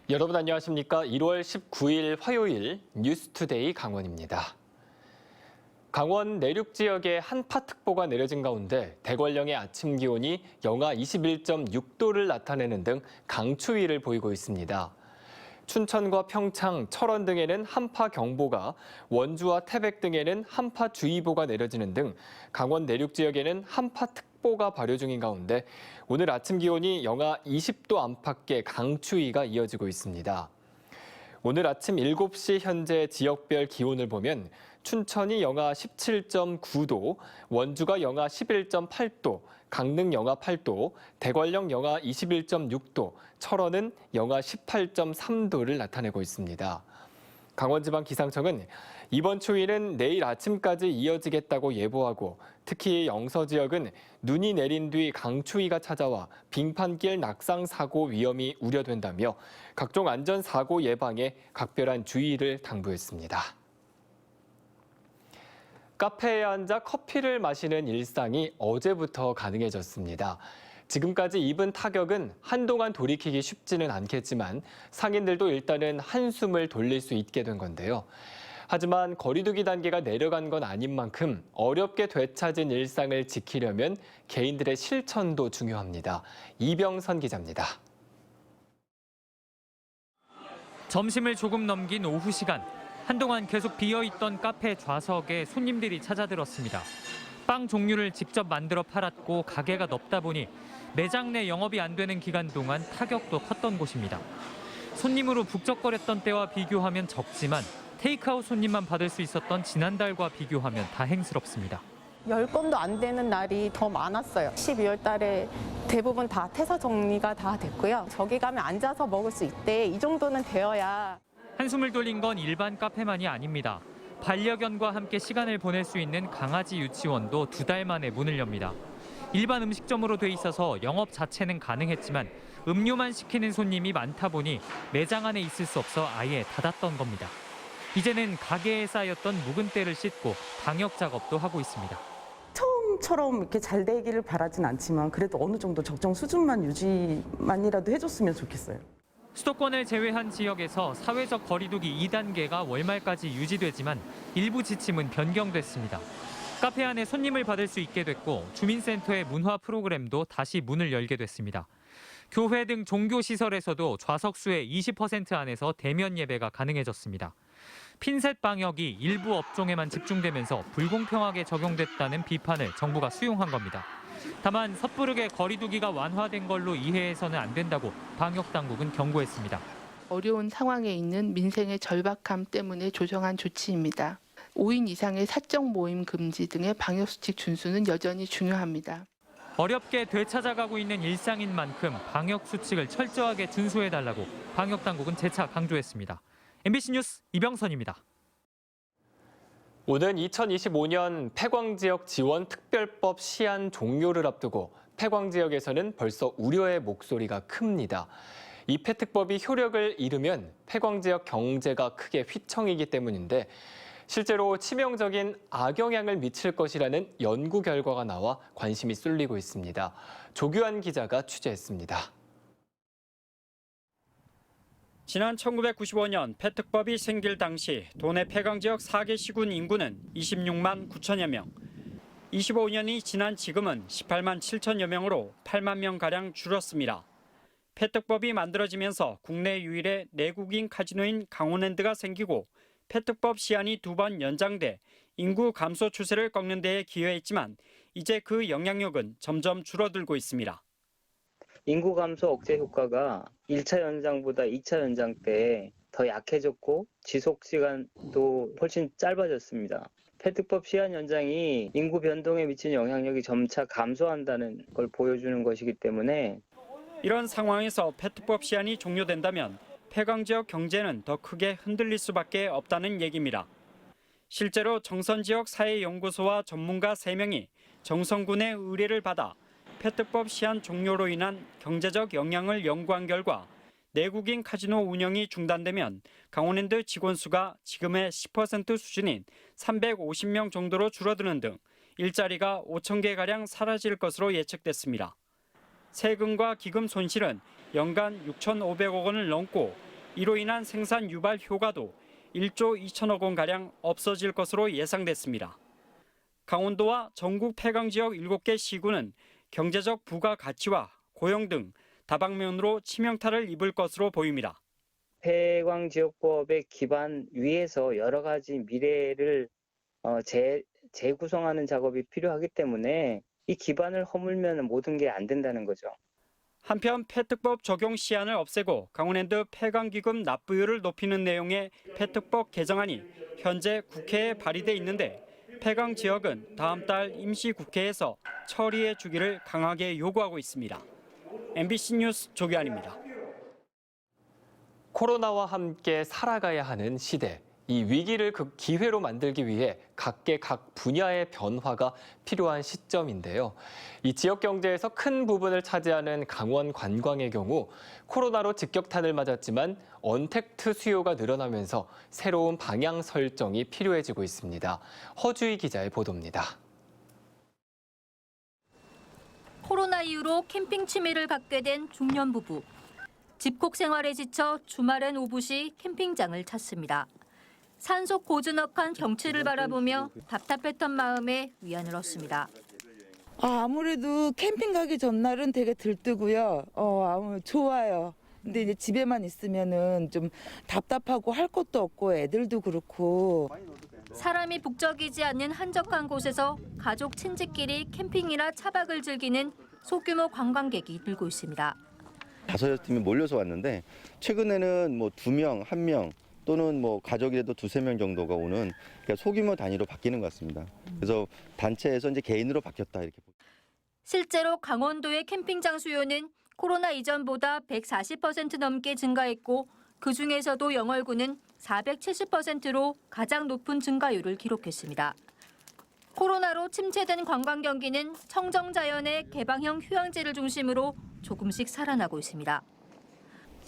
여러분 안녕하십니까? 1월 19일 화요일 뉴스투데이 강원입니다. 강원 내륙 지역에 한파특보가 내려진 가운데 대관령의 아침 기온이 영하 21.6도를 나타내는 등 강추위를 보이고 있습니다. 춘천과 평창, 철원 등에는 한파경보가, 원주와 태백 등에는 한파주의보가 내려지는 등 강원 내륙 지역에는 한파특보가 발효 중인 가운데 오늘 아침 기온이 영하 20도 안팎의 강추위가 이어지고 있습니다. 오늘 아침 7시 현재 지역별 기온을 보면 춘천이 영하 17.9도, 원주가 영하 11.8도, 강릉 영하 8도, 대관령 영하 21.6도, 철원은 영하 18.3도를 나타내고 있습니다. 강원지방기상청은 이번 추위는 내일 아침까지 이어지겠다고 예보하고 특히 영서 지역은 눈이 내린 뒤 강추위가 찾아와 빙판길 낙상 사고 위험이 우려된다며 각종 안전사고 예방에 각별한 주의를 당부했습니다. 카페에 앉아 커피를 마시는 일상이 어제부터 가능해졌습니다. 지금까지 입은 타격은 한동안 돌이키기 쉽지는 않겠지만 상인들도 일단은 한숨을 돌릴 수 있게 된 건데요. 하지만 거리두기 단계가 내려간 건 아닌 만큼 어렵게 되찾은 일상을 지키려면 개인들의 실천도 중요합니다. 이병선 기자입니다. 점심을 조금 넘긴 오후 시간. 한동안 계속 비어있던 카페 좌석에 손님들이 찾아들었습니다. 빵 종류를 직접 만들어 팔았고 가게가 넓다 보니 매장 내 영업이 안 되는 기간 동안 타격도 컸던 곳입니다. 손님으로 북적거렸던 때와 비교하면 적지만 테이크아웃 손님만 받을 수 있었던 지난달과 비교하면 다행스럽습니다. 10건도 안 되는 날이 더 많았어요. 12월 달에 대부분 다 퇴사 정리가 다 됐고요. 저기 가면 앉아서 먹을 수 있대. 이 정도는 되어야. 한숨을 돌린 건 일반 카페만이 아닙니다. 반려견과 함께 시간을 보낼 수 있는 강아지 유치원도 2달 만에 문을 엽니다. 일반 음식점으로 돼 있어서 영업 자체는 가능했지만 음료만 시키는 손님이 많다 보니 매장 안에 있을 수 없어 아예 닫았던 겁니다. 이제는 가게에 쌓였던 묵은 때를 씻고 방역 작업도 하고 있습니다. 처음처럼 이렇게 잘 되기를 바라진 않지만 그래도 어느 정도 적정 수준만 유지만이라도 해줬으면 좋겠어요. 수도권을 제외한 지역에서 사회적 거리두기 2단계가 월말까지 유지되지만 일부 지침은 변경됐습니다. 카페 안에 손님을 받을 수 있게 됐고 주민센터의 문화 프로그램도 다시 문을 열게 됐습니다. 교회 등 종교시설에서도 좌석수의 20% 안에서 대면 예배가 가능해졌습니다. 핀셋 방역이 일부 업종에만 집중되면서 불공평하게 적용됐다는 비판을 정부가 수용한 겁니다. 다만 섣부르게 거리두기가 완화된 걸로 이해해서는 안 된다고 방역당국은 경고했습니다. 어려운 상황에 있는 민생의 절박함 때문에 조정한 조치입니다. 5인 이상의 사적 모임 금지 등의 방역수칙 준수는 여전히 중요합니다. 어렵게 되찾아가고 있는 일상인 만큼 방역수칙을 철저하게 준수해달라고 방역당국은 재차 강조했습니다. MBC 뉴스 이병선입니다. 오는 2025년 폐광지역 지원 특별법 시한 종료를 앞두고 폐광지역에서는 벌써 우려의 목소리가 큽니다. 이 폐특법이 효력을 잃으면 폐광지역 경제가 크게 휘청이기 때문인데 실제로 치명적인 악영향을 미칠 것이라는 연구 결과가 나와 관심이 쏠리고 있습니다. 조규환 기자가 취재했습니다. 지난 1995년 폐특법이 생길 당시 도내 폐광지역 4개 시군 인구는 26만 9천여 명. 25년이 지난 지금은 18만 7천여 명으로 8만 명가량 줄었습니다. 폐특법이 만들어지면서 국내 유일의 내국인 카지노인 강원랜드가 생기고 폐특법 시한이 2번 연장돼 인구 감소 추세를 꺾는 데에 기여했지만 이제 그 영향력은 점점 줄어들고 있습니다. 인구 감소 억제 효과가 1차 연장보다 2차 연장 때 더 약해졌고 지속 시간도 훨씬 짧아졌습니다. 폐특법 시한 연장이 인구 변동에 미치는 영향력이 점차 감소한다는 걸 보여주는 것이기 때문에 이런 상황에서 폐특법 시한이 종료된다면 폐광지역 경제는 더 크게 흔들릴 수밖에 없다는 얘기입니다. 실제로 정선지역 사회연구소와 전문가 3명이 정선군의 의뢰를 받아 폐특법 시한 종료로 인한 경제적 영향을 연구한 결과 내국인 카지노 운영이 중단되면 강원랜드 직원 수가 지금의 10% 수준인 350명 정도로 줄어드는 등 일자리가 5천 개가량 사라질 것으로 예측됐습니다. 세금과 기금 손실은 연간 6,500억 원을 넘고 이로 인한 생산 유발 효과도 1조 2천억 원가량 없어질 것으로 예상됐습니다. 강원도와 전국 폐강 지역 7개 시군은 경제적 부가가치와 고용 등 다방면으로 치명타를 입을 것으로 보입니다. 폐광지역법의 기반 위에서 여러 가지 미래를 재구성하는 작업이 필요하기 때문에 이 기반을 허물면 모든 게 안 된다는 거죠. 한편 폐특법 적용 시한을 없애고 강원랜드 폐광기금 납부율을 높이는 내용의 폐특법 개정안이 현재 국회에 발의돼 있는데 폐광 지역은 다음 달 임시국회에서 처리해 주기를 강하게 요구하고 있습니다. MBC 뉴스 조규환입니다. 코로나와 함께 살아가야 하는 시대. 이 위기를 기회로 만들기 위해 각 분야의 변화가 필요한 시점인데요. 이 지역 경제에서 큰 부분을 차지하는 강원 관광의 경우 코로나로 직격탄을 맞았지만 언택트 수요가 늘어나면서 새로운 방향 설정이 필요해지고 있습니다. 허주희 기자의 보도입니다. 코로나 이후로 캠핑 취미를 갖게 된 중년 부부. 집콕 생활에 지쳐 주말엔 오붓이 캠핑장을 찾습니다. 산속 고즈넉한 경치를 바라보며 답답했던 마음에 위안을 얻습니다. 아무래도 캠핑 가기 전날은 되게 들뜨고요. 좋아요. 근데 이제 집에만 있으면은 좀 답답하고 할 것도 없고 애들도 그렇고. 사람이 북적이지 않는 한적한 곳에서 가족 친지끼리 캠핑이나 차박을 즐기는 소규모 관광객이 늘고 있습니다. 5-6팀이 몰려서 왔는데 최근에는 뭐 2명, 1명 또는 뭐 가족이라도 2-3명 정도가 오는 그러니까 소규모 단위로 바뀌는 것 같습니다. 그래서 단체에서 이제 개인으로 바뀌었다 이렇게. 실제로 강원도의 캠핑장 수요는 코로나 이전보다 140% 넘게 증가했고 그중에서도 영월군은 470%로 가장 높은 증가율을 기록했습니다. 코로나로 침체된 관광 경기는 청정자연의 개방형 휴양지를 중심으로 조금씩 살아나고 있습니다.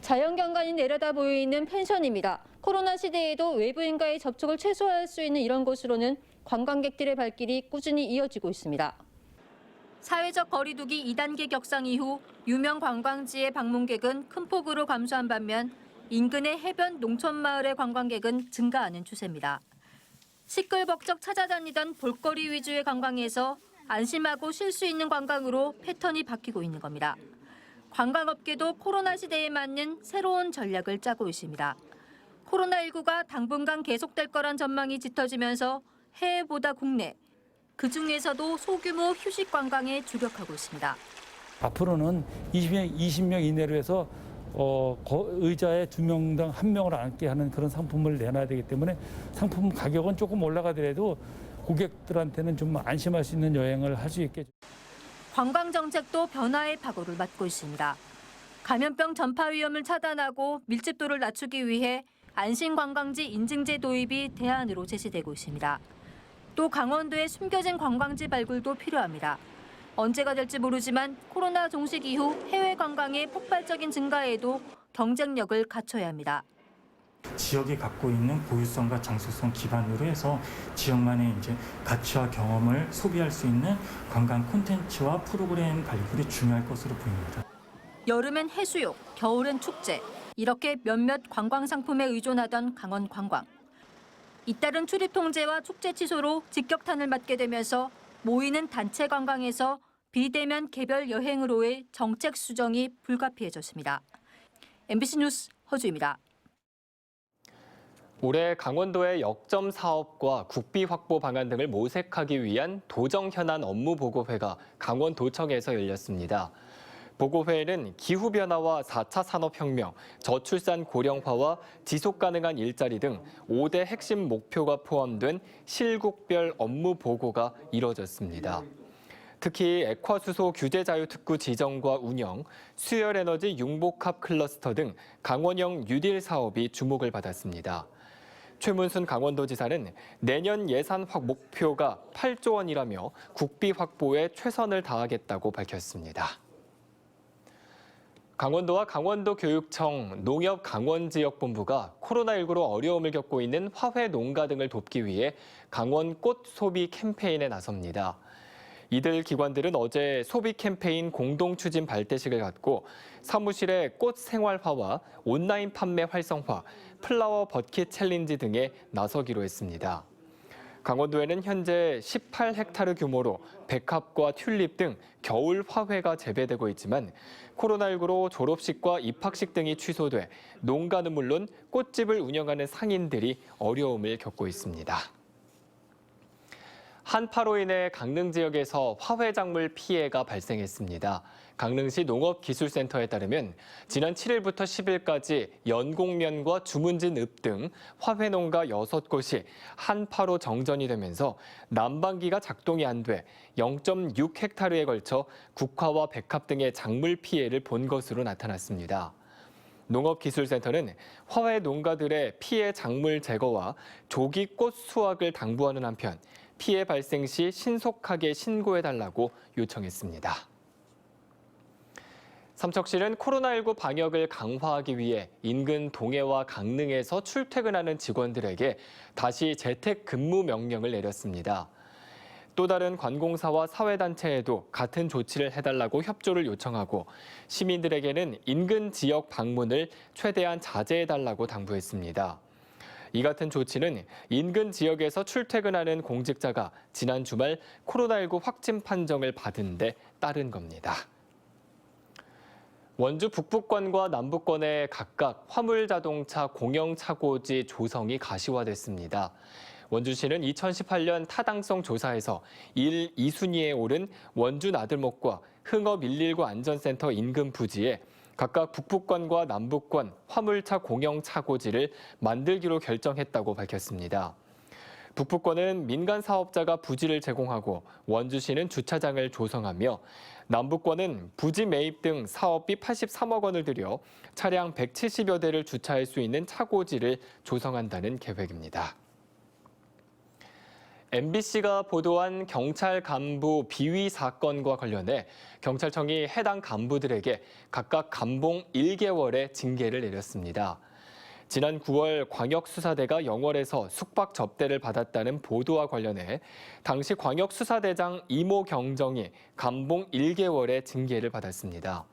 자연경관이 내려다 보이는 펜션입니다. 코로나 시대에도 외부인과의 접촉을 최소화할 수 있는 이런 곳으로는 관광객들의 발길이 꾸준히 이어지고 있습니다. 사회적 거리두기 2단계 격상 이후 유명 관광지의 방문객은 큰 폭으로 감소한 반면 인근의 해변 농촌마을의 관광객은 증가하는 추세입니다. 시끌벅적 찾아다니던 볼거리 위주의 관광에서 안심하고 쉴 수 있는 관광으로 패턴이 바뀌고 있는 겁니다. 관광업계도 코로나 시대에 맞는 새로운 전략을 짜고 있습니다. 코로나19가 당분간 계속될 거란 전망이 짙어지면서 해외보다 국내, 그중에서도 소규모 휴식 관광에 주력하고 있습니다. 앞으로는 20명 이내로 해서 의자에 2명당 1명을 앉게 하는 그런 상품을 내놔야 되기 때문에 상품 가격은 조금 올라가더라도 고객들한테는 좀 안심할 수 있는 여행을 할 수 있게. 관광 정책도 변화의 파고를 맞고 있습니다. 감염병 전파 위험을 차단하고 밀집도를 낮추기 위해 안심관광지 인증제 도입이 대안으로 제시되고 있습니다. 또 강원도의 숨겨진 관광지 발굴도 필요합니다. 언제가 될지 모르지만 코로나 종식 이후 해외 관광의 폭발적인 증가에도 경쟁력을 갖춰야 합니다. 지역이 갖고 있는 고유성과 장소성 기반으로 해서 지역만의 이제 가치와 경험을 소비할 수 있는 관광 콘텐츠와 프로그램 발굴이 중요할 것으로 보입니다. 여름엔 해수욕, 겨울엔 축제, 이렇게 몇몇 관광 상품에 의존하던 강원 관광. 잇따른 출입 통제와 축제 취소로 직격탄을 맞게 되면서 모이는 단체 관광에서 비대면 개별 여행으로의 정책 수정이 불가피해졌습니다. MBC 뉴스 허주입니다. 올해 강원도의 역점 사업과 국비 확보 방안 등을 모색하기 위한 도정 현안 업무 보고회가 강원도청에서 열렸습니다. 보고회에는 기후변화와 4차 산업혁명, 저출산 고령화와 지속가능한 일자리 등 5대 핵심 목표가 포함된 실국별 업무 보고가 이뤄졌습니다. 특히 액화수소 규제 자유특구 지정과 운영, 수열에너지 융복합 클러스터 등 강원형 뉴딜 사업이 주목을 받았습니다. 최문순 강원도지사는 내년 예산 목표가 8조 원이라며 국비 확보에 최선을 다하겠다고 밝혔습니다. 강원도와 강원도교육청, 농협강원지역본부가 코로나19로 어려움을 겪고 있는 화훼 농가 등을 돕기 위해 강원 꽃 소비 캠페인에 나섭니다. 이들 기관들은 어제 소비 캠페인 공동 추진 발대식을 갖고 사무실의 꽃 생활화와 온라인 판매 활성화, 플라워 버킷 챌린지 등에 나서기로 했습니다. 강원도에는 현재 18헥타르 규모로 백합과 튤립 등 겨울 화훼가 재배되고 있지만 코로나19로 졸업식과 입학식 등이 취소돼 농가는 물론 꽃집을 운영하는 상인들이 어려움을 겪고 있습니다. 한파로 인해 강릉 지역에서 화훼작물 피해가 발생했습니다. 강릉시 농업기술센터에 따르면 지난 7일부터 10일까지 연곡면과 주문진 읍 등 화훼농가 6곳이 한파로 정전이 되면서 난방기가 작동이 안 돼 0.6헥타르에 걸쳐 국화와 백합 등의 작물 피해를 본 것으로 나타났습니다. 농업기술센터는 화훼 농가들의 피해 작물 제거와 조기 꽃 수확을 당부하는 한편 피해 발생 시 신속하게 신고해달라고 요청했습니다. 삼척시는 코로나19 방역을 강화하기 위해 인근 동해와 강릉에서 출퇴근하는 직원들에게 다시 재택근무 명령을 내렸습니다. 또 다른 관공사와 사회단체에도 같은 조치를 해달라고 협조를 요청하고 시민들에게는 인근 지역 방문을 최대한 자제해달라고 당부했습니다. 이 같은 조치는 인근 지역에서 출퇴근하는 공직자가 지난 주말 코로나19 확진 판정을 받은 데 따른 겁니다. 원주 북부권과 남부권에 각각 화물자동차 공영차고지 조성이 가시화됐습니다. 원주시는 2018년 타당성 조사에서 1, 2순위에 오른 원주 나들목과 흥업 119 안전센터 인근 부지에 각각 북부권과 남부권 화물차 공영차고지를 만들기로 결정했다고 밝혔습니다. 북부권은 민간 사업자가 부지를 제공하고 원주시는 주차장을 조성하며 남부권은 부지 매입 등 사업비 83억 원을 들여 차량 170여 대를 주차할 수 있는 차고지를 조성한다는 계획입니다. MBC가 보도한 경찰 간부 비위 사건과 관련해 경찰청이 해당 간부들에게 각각 감봉 1개월의 징계를 내렸습니다. 지난 9월 광역수사대가 영월에서 숙박 접대를 받았다는 보도와 관련해 당시 광역수사대장 이모 경정이 감봉 1개월의 징계를 받았습니다.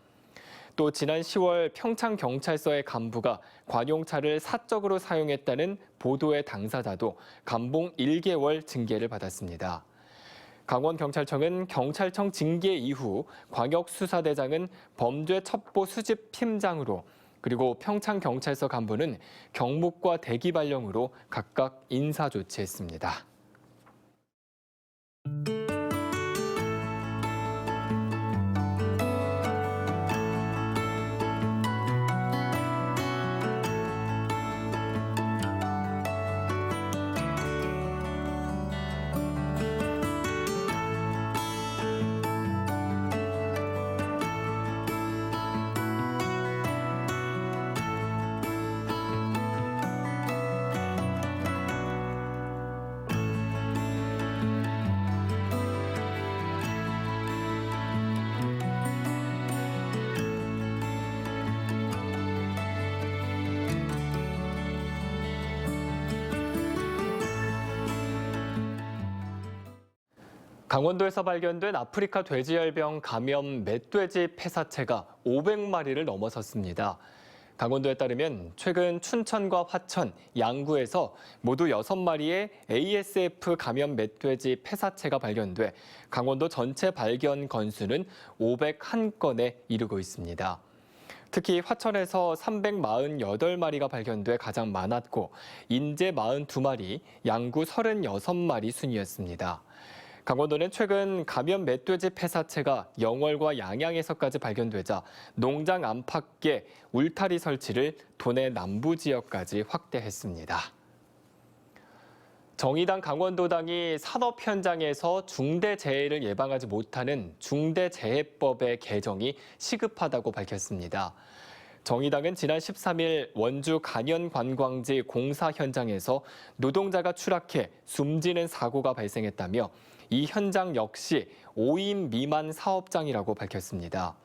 또 지난 10월 평창경찰서의 간부가 관용차를 사적으로 사용했다는 보도의 당사자도 감봉 1개월 징계를 받았습니다. 강원경찰청은 경찰청 징계 이후 광역수사대장은 범죄 첩보 수집 팀장으로 그리고 평창경찰서 간부는 경묵과 대기 발령으로 각각 인사 조치했습니다. 강원도에서 발견된 아프리카 돼지열병 감염 멧돼지 폐사체가 500마리를 넘어섰습니다. 강원도에 따르면 최근 춘천과 화천, 양구에서 모두 6마리의 ASF 감염 멧돼지 폐사체가 발견돼 강원도 전체 발견 건수는 501건에 이르고 있습니다. 특히 화천에서 348마리가 발견돼 가장 많았고 인제 42마리, 양구 36마리 순이었습니다. 강원도는 최근 감염 멧돼지 폐사체가 영월과 양양에서까지 발견되자 농장 안팎에 울타리 설치를 도내 남부 지역까지 확대했습니다. 정의당 강원도당이 산업 현장에서 중대재해를 예방하지 못하는 중대재해법의 개정이 시급하다고 밝혔습니다. 정의당은 지난 13일 원주 간현관광지 공사 현장에서 노동자가 추락해 숨지는 사고가 발생했다며 이 현장 역시 5인 미만 사업장이라고 밝혔습니다.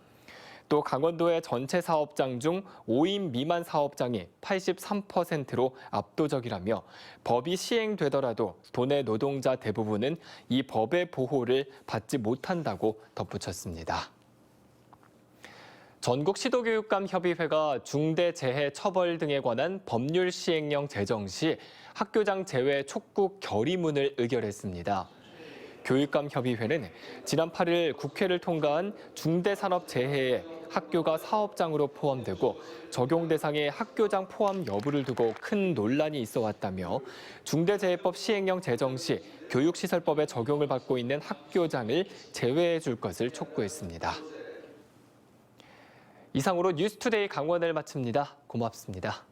또 강원도의 전체 사업장 중 5인 미만 사업장이 83%로 압도적이라며 법이 시행되더라도 도내 노동자 대부분은 이 법의 보호를 받지 못한다고 덧붙였습니다. 전국시도교육감협의회가 중대재해처벌 등에 관한 법률 시행령 제정 시 학교장 제외 촉구 결의문을 의결했습니다. 교육감협의회는 지난 8일 국회를 통과한 중대산업재해에 학교가 사업장으로 포함되고 적용 대상에 학교장 포함 여부를 두고 큰 논란이 있어 왔다며 중대재해법 시행령 제정 시 교육시설법에 적용을 받고 있는 학교장을 제외해 줄 것을 촉구했습니다. 이상으로 뉴스투데이 강원을 마칩니다. 고맙습니다.